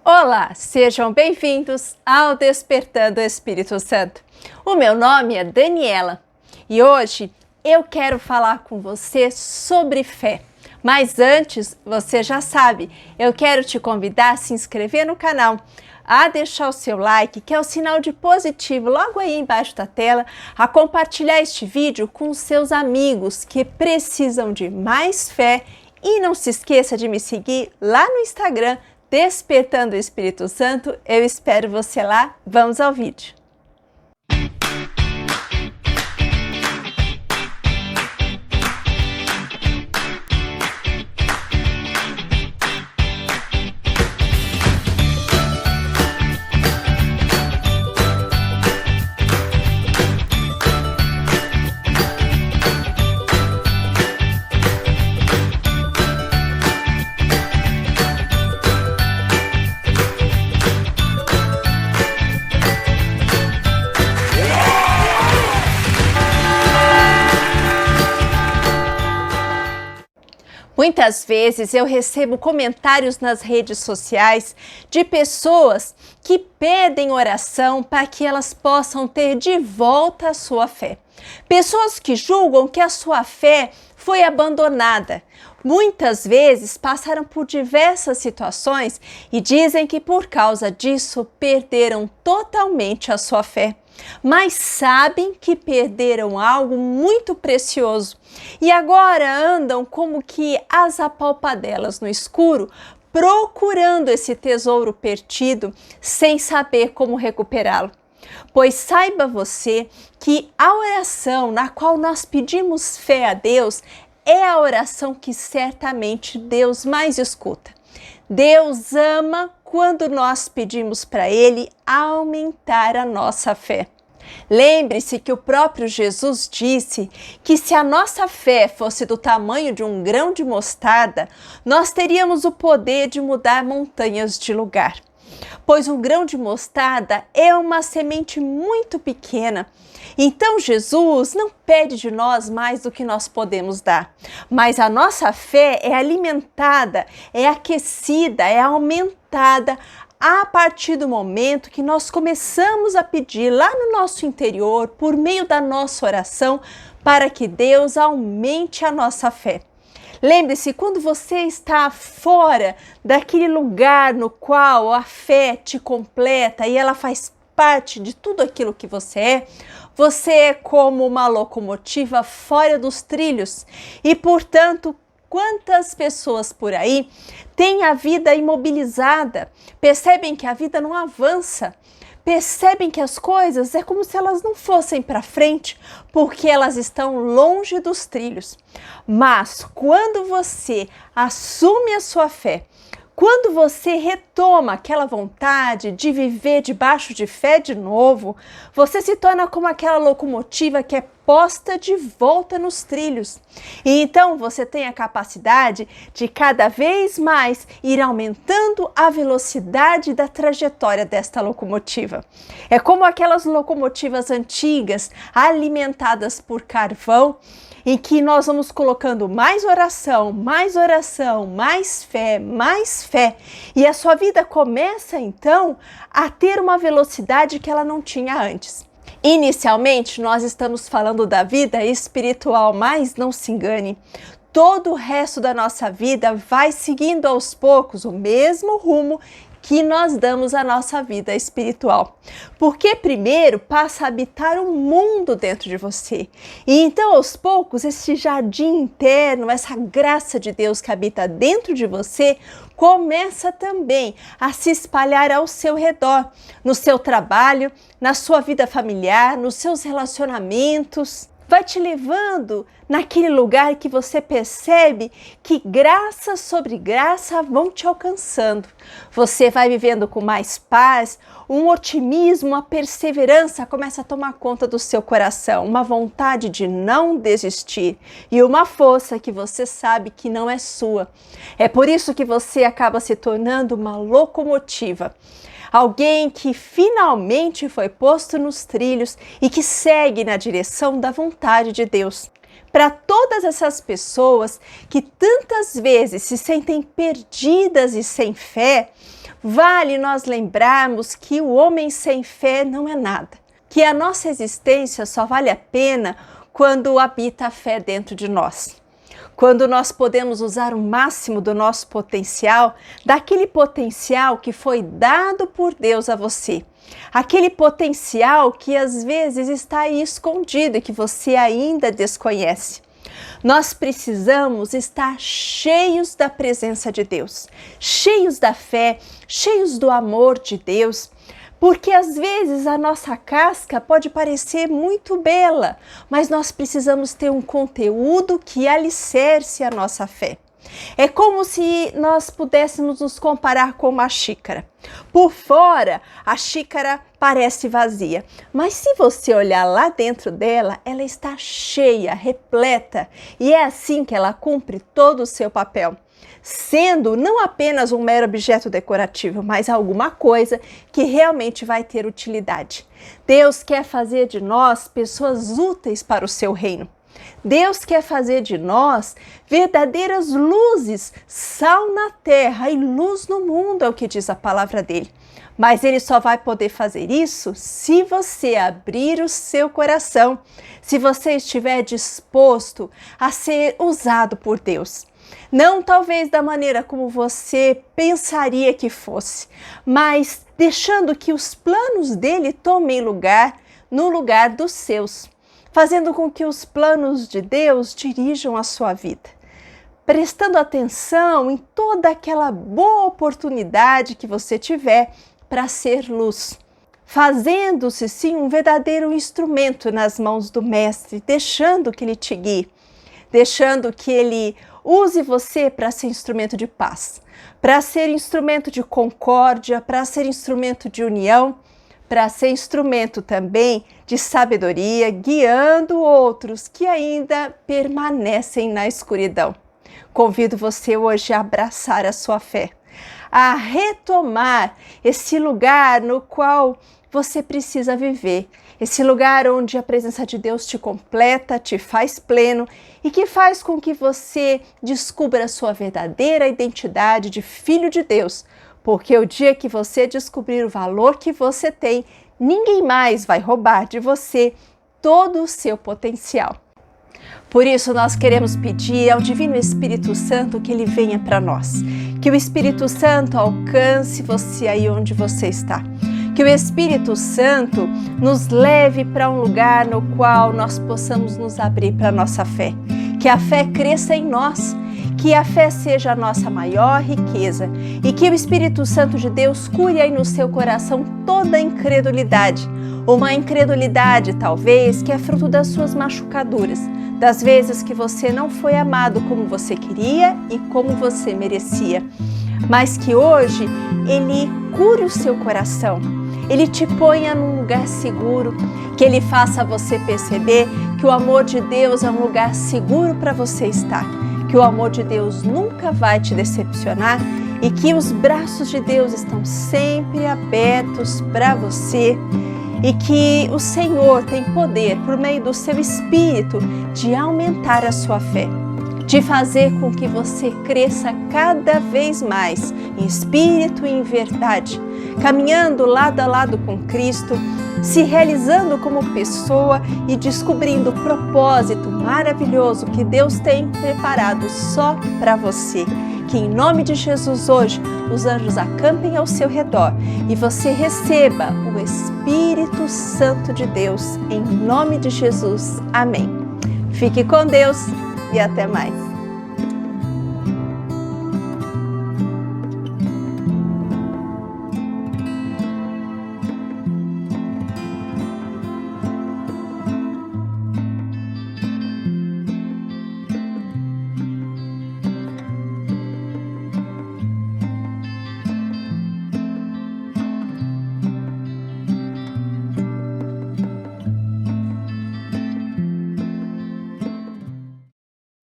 Olá, sejam bem-vindos ao Despertando o Espírito Santo. O meu nome é Daniela e hoje eu quero falar com você sobre fé. Mas antes, você já sabe, eu quero te convidar a se inscrever no canal, a deixar o seu like, que é o sinal de positivo logo aí embaixo da tela, a compartilhar este vídeo com os seus amigos que precisam de mais fé e não se esqueça de me seguir lá no Instagram, Despertando o Espírito Santo. Eu espero você lá. Vamos ao vídeo. Muitas vezes eu recebo comentários nas redes sociais de pessoas que pedem oração para que elas possam ter de volta a sua fé. Pessoas que julgam que a sua fé foi abandonada. Muitas vezes passaram por diversas situações e dizem que por causa disso perderam totalmente a sua fé. Mas sabem que perderam algo muito precioso e agora andam como que às apalpadelas no escuro, procurando esse tesouro perdido sem saber como recuperá-lo. Pois saiba você que a oração na qual nós pedimos fé a Deus é a oração que certamente Deus mais escuta. Deus ama quando nós pedimos para Ele aumentar a nossa fé. Lembre-se que o próprio Jesus disse que se a nossa fé fosse do tamanho de um grão de mostarda, nós teríamos o poder de mudar montanhas de lugar. Pois um grão de mostarda é uma semente muito pequena. Então Jesus não pede de nós mais do que nós podemos dar. Mas a nossa fé é alimentada, é aquecida, é aumentada a partir do momento que nós começamos a pedir lá no nosso interior, por meio da nossa oração, para que Deus aumente a nossa fé. Lembre-se, quando você está fora daquele lugar no qual a fé te completa e ela faz parte de tudo aquilo que você é como uma locomotiva fora dos trilhos e, portanto, quantas pessoas por aí têm a vida imobilizada, percebem que a vida não avança, percebem que as coisas é como se elas não fossem para frente, porque elas estão longe dos trilhos. Mas quando você assume a sua fé, quando você retoma aquela vontade de viver debaixo de fé de novo, você se torna como aquela locomotiva que é posta de volta nos trilhos. E então você tem a capacidade de cada vez mais ir aumentando a velocidade da trajetória desta locomotiva. É como aquelas locomotivas antigas alimentadas por carvão, em que nós vamos colocando mais oração, mais fé, e a sua vida começa então a ter uma velocidade que ela não tinha antes. Inicialmente, nós estamos falando da vida espiritual, mas não se engane, todo o resto da nossa vida vai seguindo aos poucos o mesmo rumo que nós damos à nossa vida espiritual. Porque primeiro passa a habitar um mundo dentro de você. E então, aos poucos, esse jardim interno, essa graça de Deus que habita dentro de você, começa também a se espalhar ao seu redor, no seu trabalho, na sua vida familiar, nos seus relacionamentos. Vai te levando naquele lugar que você percebe que graça sobre graça vão te alcançando. Você vai vivendo com mais paz, um otimismo, uma perseverança começa a tomar conta do seu coração, uma vontade de não desistir e uma força que você sabe que não é sua. É por isso que você acaba se tornando uma locomotiva. Alguém que finalmente foi posto nos trilhos e que segue na direção da vontade de Deus. Para todas essas pessoas que tantas vezes se sentem perdidas e sem fé, vale nós lembrarmos que o homem sem fé não é nada, que a nossa existência só vale a pena quando habita a fé dentro de nós. Quando nós podemos usar o máximo do nosso potencial, daquele potencial que foi dado por Deus a você. Aquele potencial que às vezes está aí escondido e que você ainda desconhece. Nós precisamos estar cheios da presença de Deus, cheios da fé, cheios do amor de Deus, porque às vezes a nossa casca pode parecer muito bela, mas nós precisamos ter um conteúdo que alicerce a nossa fé. É como se nós pudéssemos nos comparar com uma xícara. Por fora, a xícara parece vazia, mas se você olhar lá dentro dela, ela está cheia, repleta, e é assim que ela cumpre todo o seu papel, sendo não apenas um mero objeto decorativo, mas alguma coisa que realmente vai ter utilidade. Deus quer fazer de nós pessoas úteis para o seu reino. Deus quer fazer de nós verdadeiras luzes, sal na terra e luz no mundo, é o que diz a palavra dele. Mas ele só vai poder fazer isso se você abrir o seu coração, se você estiver disposto a ser usado por Deus. Não talvez da maneira como você pensaria que fosse, mas deixando que os planos dele tomem lugar no lugar dos seus, fazendo com que os planos de Deus dirijam a sua vida, prestando atenção em toda aquela boa oportunidade que você tiver para ser luz, fazendo-se sim um verdadeiro instrumento nas mãos do Mestre, deixando que ele te guie, deixando que ele use você para ser instrumento de paz, para ser instrumento de concórdia, para ser instrumento de união, para ser instrumento também de sabedoria, guiando outros que ainda permanecem na escuridão. Convido você hoje a abraçar a sua fé, a retomar esse lugar no qual você precisa viver, esse lugar onde a presença de Deus te completa, te faz pleno e que faz com que você descubra a sua verdadeira identidade de filho de Deus, porque o dia que você descobrir o valor que você tem, ninguém mais vai roubar de você todo o seu potencial. Por isso, nós queremos pedir ao Divino Espírito Santo que ele venha para nós, que o Espírito Santo alcance você aí onde você está, que o Espírito Santo nos leve para um lugar no qual nós possamos nos abrir para a nossa fé, que a fé cresça em nós, que a fé seja a nossa maior riqueza e que o Espírito Santo de Deus cure aí no seu coração toda a incredulidade, uma incredulidade talvez que é fruto das suas machucaduras, das vezes que você não foi amado como você queria e como você merecia, mas que hoje ele cure o seu coração, ele te ponha num lugar seguro, que ele faça você perceber que o amor de Deus é um lugar seguro para você estar, que o amor de Deus nunca vai te decepcionar e que os braços de Deus estão sempre abertos para você e que o Senhor tem poder, por meio do seu Espírito, de aumentar a sua fé, de fazer com que você cresça cada vez mais em espírito e em verdade, caminhando lado a lado com Cristo, se realizando como pessoa e descobrindo o propósito maravilhoso que Deus tem preparado só para você. Que em nome de Jesus hoje os anjos acampem ao seu redor e você receba o Espírito Santo de Deus. Em nome de Jesus. Amém. Fique com Deus e até mais.